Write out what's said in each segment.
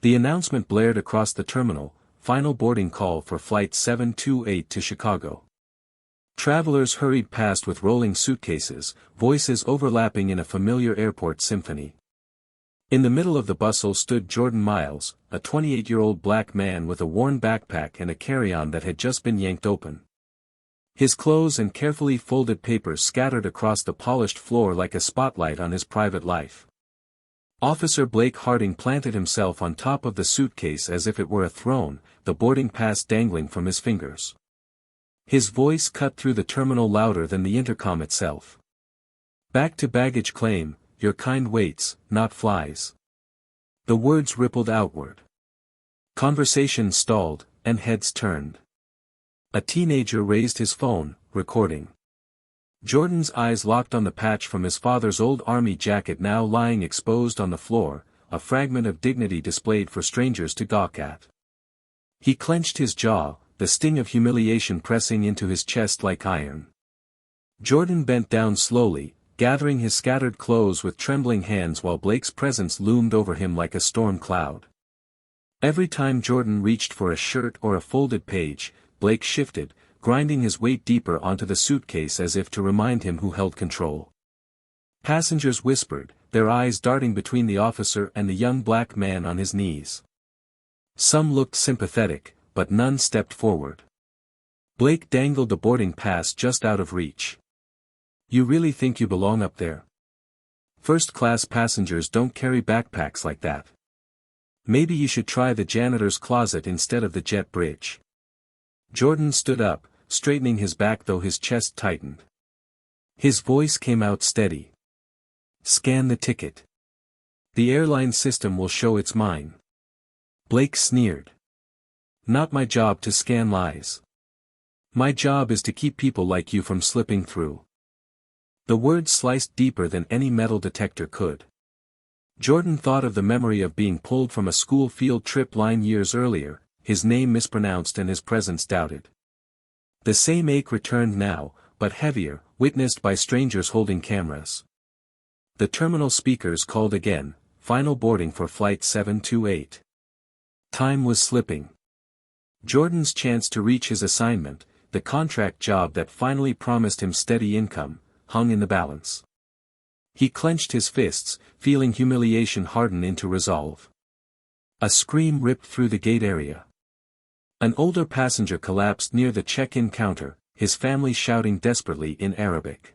The announcement blared across the terminal, final boarding call for Flight 728 to Chicago. Travelers hurried past with rolling suitcases, voices overlapping in a familiar airport symphony. In the middle of the bustle stood Jordan Miles, a 28-year-old black man with a worn backpack and a carry-on that had just been yanked open. His clothes and carefully folded papers scattered across the polished floor like a spotlight on his private life. Officer Blake Harding planted himself on top of the suitcase as if it were a throne, the boarding pass dangling from his fingers. His voice cut through the terminal louder than the intercom itself. "Back to baggage claim, your kind waits, not flies." The words rippled outward. Conversation stalled, and heads turned. A teenager raised his phone, recording. Jordan's eyes locked on the patch from his father's old army jacket now lying exposed on the floor, a fragment of dignity displayed for strangers to gawk at. He clenched his jaw, the sting of humiliation pressing into his chest like iron. Jordan bent down slowly, gathering his scattered clothes with trembling hands while Blake's presence loomed over him like a storm cloud. Every time Jordan reached for a shirt or a folded page, Blake shifted, grinding his weight deeper onto the suitcase as if to remind him who held control. Passengers whispered, their eyes darting between the officer and the young black man on his knees. Some looked sympathetic, but none stepped forward. Blake dangled the boarding pass just out of reach. "You really think you belong up there? First-class passengers don't carry backpacks like that. Maybe you should try the janitor's closet instead of the jet bridge." Jordan stood up, straightening his back though his chest tightened. His voice came out steady. "Scan the ticket. The airline system will show it's mine." Blake sneered. "Not my job to scan lies. My job is to keep people like you from slipping through." The words sliced deeper than any metal detector could. Jordan thought of the memory of being pulled from a school field trip line years earlier, his name mispronounced and his presence doubted. The same ache returned now, but heavier, witnessed by strangers holding cameras. The terminal speakers called again, final boarding for Flight 728. Time was slipping. Jordan's chance to reach his assignment, the contract job that finally promised him steady income, hung in the balance. He clenched his fists, feeling humiliation harden into resolve. A scream ripped through the gate area. An older passenger collapsed near the check-in counter, his family shouting desperately in Arabic.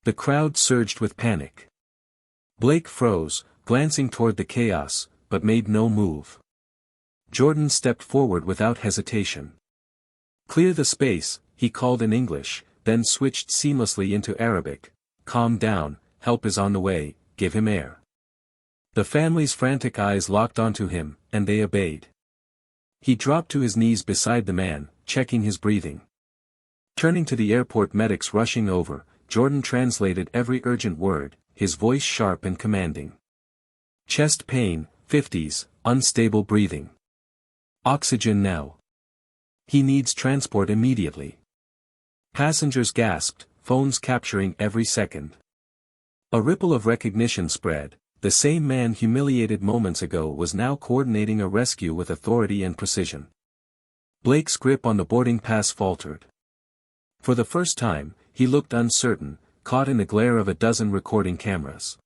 The crowd surged with panic. Blake froze, glancing toward the chaos, but made no move. Jordan stepped forward without hesitation. "Clear the space," he called in English, then switched seamlessly into Arabic. "Calm down, help is on the way, give him air." The family's frantic eyes locked onto him, and they obeyed. He dropped to his knees beside the man, checking his breathing. Turning to the airport medics rushing over, Jordan translated every urgent word, his voice sharp and commanding. "Chest pain, 50s, unstable breathing. Oxygen now. He needs transport immediately." Passengers gasped, phones capturing every second. A ripple of recognition spread. The same man humiliated moments ago was now coordinating a rescue with authority and precision. Blake's grip on the boarding pass faltered. For the first time, he looked uncertain, caught in the glare of a dozen recording cameras.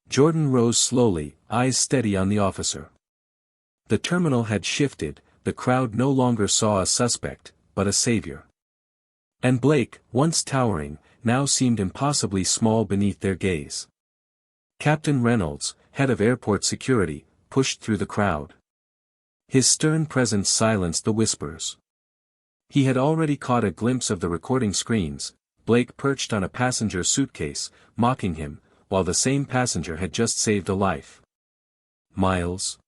Jordan rose slowly, eyes steady on the officer. The terminal had shifted, the crowd no longer saw a suspect, but a savior. And Blake, once towering, now seemed impossibly small beneath their gaze. Captain Reynolds, head of airport security, pushed through the crowd. His stern presence silenced the whispers. He had already caught a glimpse of the recording screens, Blake perched on a passenger suitcase, mocking him, while the same passenger had just saved a life. "Miles?"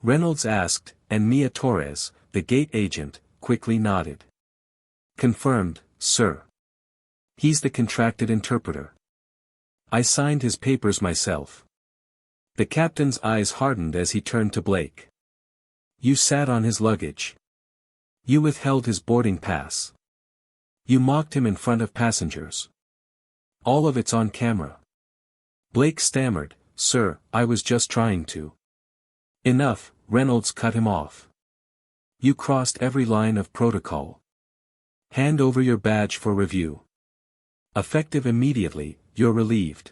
Reynolds asked, and Mia Torres, the gate agent, quickly nodded. "Confirmed, sir. He's the contracted interpreter. I signed his papers myself." The captain's eyes hardened as he turned to Blake. "You sat on his luggage. You withheld his boarding pass. You mocked him in front of passengers. All of it's on camera." Blake stammered, "Sir, I was just trying to." Enough, Reynolds cut him off. You crossed every line of protocol. Hand over your badge for review. Effective immediately, you're relieved.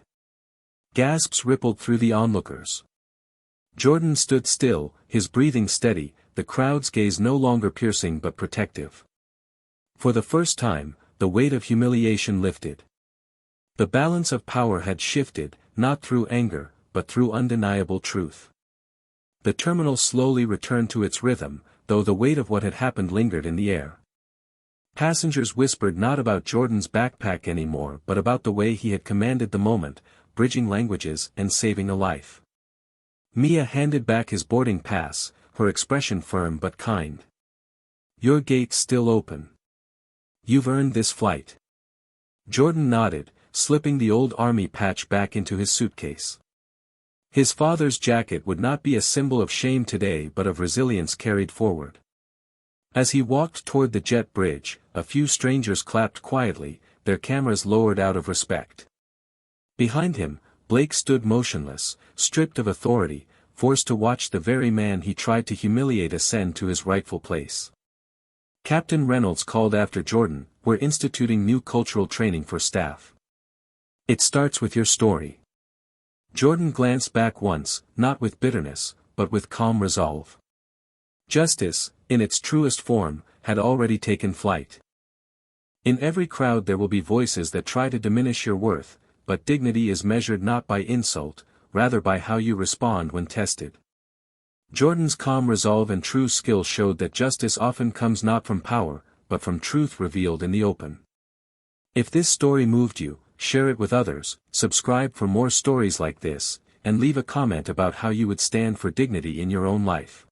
Gasps rippled through the onlookers. Jordan stood still, his breathing steady, the crowd's gaze no longer piercing but protective. For the first time, the weight of humiliation lifted. The balance of power had shifted, not through anger, but through undeniable truth. The terminal slowly returned to its rhythm, though the weight of what had happened lingered in the air. Passengers whispered not about Jordan's backpack anymore but about the way he had commanded the moment, bridging languages and saving a life. Mia handed back his boarding pass, her expression firm but kind. Your gate's still open. You've earned this flight. Jordan nodded, slipping the old army patch back into his suitcase. His father's jacket would not be a symbol of shame today but of resilience carried forward. As he walked toward the jet bridge, a few strangers clapped quietly, their cameras lowered out of respect. Behind him, Blake stood motionless, stripped of authority, forced to watch the very man he tried to humiliate ascend to his rightful place. Captain Reynolds called after Jordan, "We're instituting new cultural training for staff. It starts with your story." Jordan glanced back once, not with bitterness, but with calm resolve. Justice, in its truest form, had already taken flight. In every crowd there will be voices that try to diminish your worth, but dignity is measured not by insult, rather by how you respond when tested. Jordan's calm resolve and true skill showed that justice often comes not from power, but from truth revealed in the open. If this story moved you, share it with others, subscribe for more stories like this, and leave a comment about how you would stand for dignity in your own life.